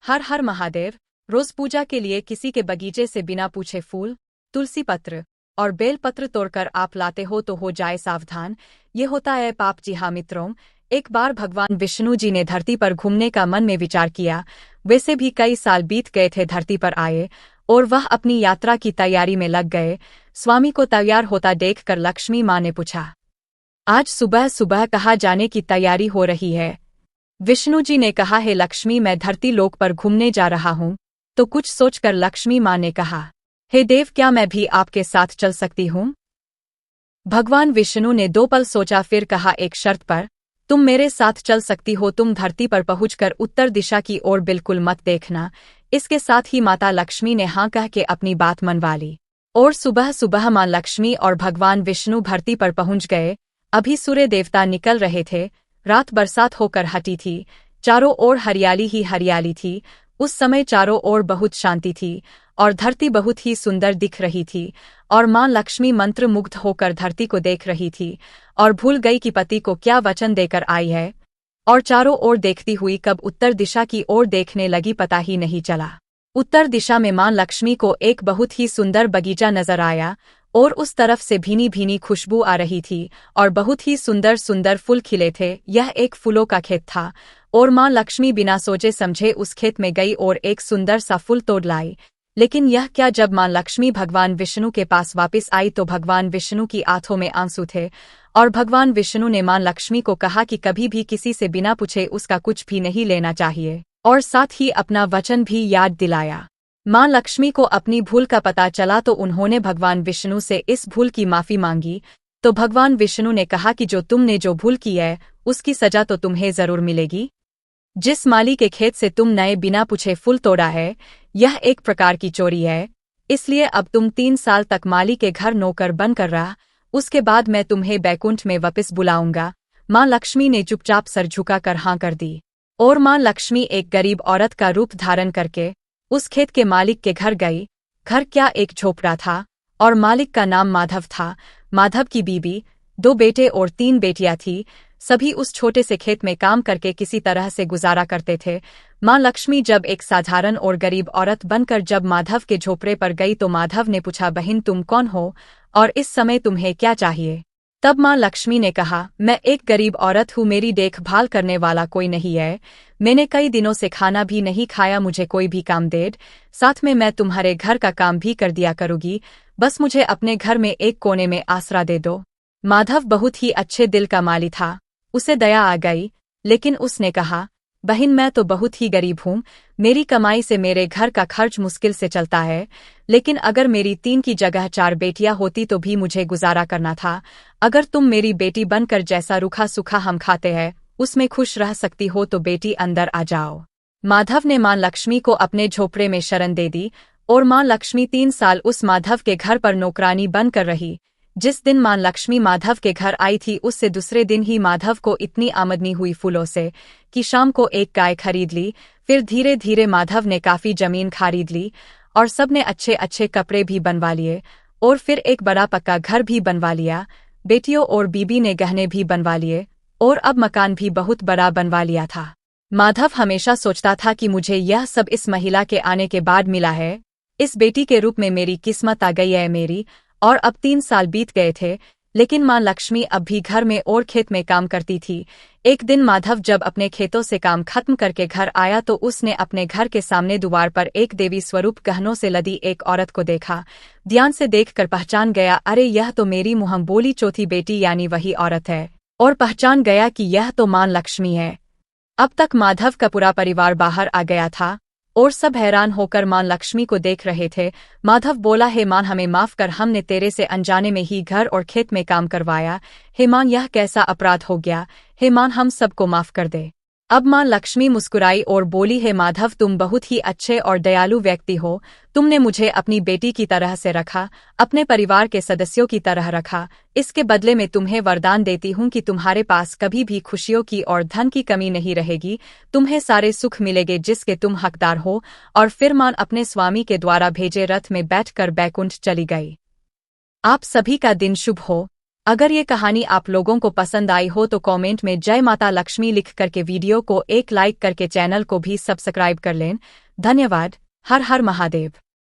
हर हर महादेव। रोज पूजा के लिए किसी के बगीचे से बिना पूछे फूल, तुलसी पत्र और बेल पत्र तोड़कर आप लाते हो तो हो जाए सावधान, ये होता है पाप। जी हाँ मित्रों, एक बार भगवान विष्णु जी ने धरती पर घूमने का मन में विचार किया। वैसे भी कई साल बीत गए थे धरती पर आए और वह अपनी यात्रा की तैयारी में लग गए। स्वामी को तैयार होता देखकर लक्ष्मी माँ ने पूछा, आज सुबह सुबह कहाँ जाने की तैयारी हो रही है? विष्णु जी ने कहा, है लक्ष्मी, मैं धरती लोक पर घूमने जा रहा हूँ। तो कुछ सोचकर लक्ष्मी माँ ने कहा, हे देव, क्या मैं भी आपके साथ चल सकती हूँ? भगवान विष्णु ने 2 पल सोचा, फिर कहा, एक शर्त पर। तुम मेरे साथ चल सकती हो, तुम धरती पर पहुंचकर उत्तर दिशा की ओर बिल्कुल मत देखना। इसके साथ ही माता लक्ष्मी ने हाँ कह के अपनी बात मनवा ली। और सुबह सुबह मां लक्ष्मी और भगवान विष्णु धरती पर पहुंच गए। अभी सूर्य देवता निकल रहे थे। रात बरसात होकर हटी थी। चारों ओर हरियाली ही हरियाली थी। उस समय चारों ओर बहुत शांति थी और धरती बहुत ही सुंदर दिख रही थी। और मां लक्ष्मी मंत्र मुग्ध होकर धरती को देख रही थी और भूल गई कि पति को क्या वचन देकर आई है। और चारों ओर देखती हुई कब उत्तर दिशा की ओर देखने लगी पता ही नहीं चला। उत्तर दिशा में मां लक्ष्मी को एक बहुत ही सुंदर बगीचा नजर आया और उस तरफ से भीनी भीनी खुशबू आ रही थी और बहुत ही सुंदर सुंदर फूल खिले थे। यह एक फूलों का खेत था और मां लक्ष्मी बिना सोचे समझे उस खेत में गई और एक सुंदर सा फूल तोड़ लाई। लेकिन यह क्या, जब मां लक्ष्मी भगवान विष्णु के पास वापस आई तो भगवान विष्णु की आंखों में आंसू थे। और भगवान विष्णु ने मां लक्ष्मी को कहा कि कभी भी किसी से बिना पूछे उसका कुछ भी नहीं लेना चाहिए और साथ ही अपना वचन भी याद दिलाया। मां लक्ष्मी को अपनी भूल का पता चला तो उन्होंने भगवान विष्णु से इस भूल की माफी मांगी। तो भगवान विष्णु ने कहा कि जो तुमने जो भूल की है उसकी सजा तो तुम्हें जरूर मिलेगी। जिस माली के खेत से तुम नए बिना पूछे फूल तोड़ा है, यह एक प्रकार की चोरी है। इसलिए अब तुम 3 साल तक माली के घर नौकर बनकर रहा, उसके बाद मैं तुम्हें बैकुंठ में वापस बुलाऊंगा। मां लक्ष्मी ने चुपचाप सर झुकाकर हाँ कर दी। और मां लक्ष्मी एक गरीब औरत का रूप धारण करके उस खेत के मालिक के घर गई। घर क्या, एक झोपड़ा था और मालिक का नाम माधव था। माधव की बीबी, 2 बेटे और 3 बेटियां थी। सभी उस छोटे से खेत में काम करके किसी तरह से गुजारा करते थे। मां लक्ष्मी जब एक साधारण और गरीब औरत बनकर जब माधव के झोपड़े पर गई तो माधव ने पूछा, बहन तुम कौन हो और इस समय तुम्हें क्या चाहिए? तब मां लक्ष्मी ने कहा, मैं एक गरीब औरत हूँ, मेरी देखभाल करने वाला कोई नहीं है। मैंने कई दिनों से खाना भी नहीं खाया, मुझे कोई भी काम दे, साथ में मैं तुम्हारे घर का काम भी कर दिया करूँगी। बस मुझे अपने घर में एक कोने में आसरा दे दो। माधव बहुत ही अच्छे दिल का माली था, उसे दया आ गई। लेकिन उसने कहा, बहन मैं तो बहुत ही गरीब हूँ, मेरी कमाई से मेरे घर का खर्च मुश्किल से चलता है। लेकिन अगर मेरी 3 की जगह 4 बेटियां होती तो भी मुझे गुजारा करना था। अगर तुम मेरी बेटी बनकर जैसा रूखा सूखा हम खाते हैं उसमें खुश रह सकती हो तो बेटी अंदर आ जाओ। माधव ने मां लक्ष्मी को अपने झोपड़े में शरण दे दी और मां लक्ष्मी 3 साल उस माधव के घर पर नौकरानी बनकर रही। जिस दिन मां लक्ष्मी माधव के घर आई थी उससे दूसरे दिन ही माधव को इतनी आमदनी हुई फूलों से कि शाम को एक गाय खरीद ली। फिर धीरे धीरे माधव ने काफी जमीन खरीद ली और सबने अच्छे अच्छे कपड़े भी बनवा लिए और फिर एक बड़ा पक्का घर भी बनवा लिया। बेटियों और बीबी ने गहने भी बनवा लिए और अब मकान भी बहुत बड़ा बनवा लिया था। माधव हमेशा सोचता था कि मुझे यह सब इस महिला के आने के बाद मिला है, इस बेटी के रूप में मेरी किस्मत आ गई है मेरी। और अब 3 साल बीत गए थे लेकिन मां लक्ष्मी अब भी घर में और खेत में काम करती थी। एक दिन माधव जब अपने खेतों से काम खत्म करके घर आया तो उसने अपने घर के सामने द्वार पर एक देवी स्वरूप गहनों से लदी एक औरत को देखा। ध्यान से देखकर पहचान गया, अरे यह तो मेरी मुंह बोली चौथी बेटी यानी वही औरत है। और पहचान गया कि यह तो मां लक्ष्मी है। अब तक माधव का पूरा परिवार बाहर आ गया था और सब हैरान होकर मां लक्ष्मी को देख रहे थे। माधव बोला, हे मां हमें माफ कर, हमने तेरे से अनजाने में ही घर और खेत में काम करवाया। हे मां यह कैसा अपराध हो गया, हे मां हम सबको माफ कर दे। अब मां लक्ष्मी मुस्कुराई और बोली, हे माधव तुम बहुत ही अच्छे और दयालु व्यक्ति हो। तुमने मुझे अपनी बेटी की तरह से रखा, अपने परिवार के सदस्यों की तरह रखा। इसके बदले में तुम्हें वरदान देती हूँ कि तुम्हारे पास कभी भी खुशियों की और धन की कमी नहीं रहेगी। तुम्हें सारे सुख मिलेंगे जिसके तुम हकदार हो। और फिर मां अपने स्वामी के द्वारा भेजे रथ में बैठकर बैकुंठ चली गई। आप सभी का दिन शुभ हो। अगर ये कहानी आप लोगों को पसंद आई हो तो कमेंट में जय माता लक्ष्मी लिख करके वीडियो को एक लाइक करके चैनल को भी सब्सक्राइब कर लें। धन्यवाद। हर हर महादेव।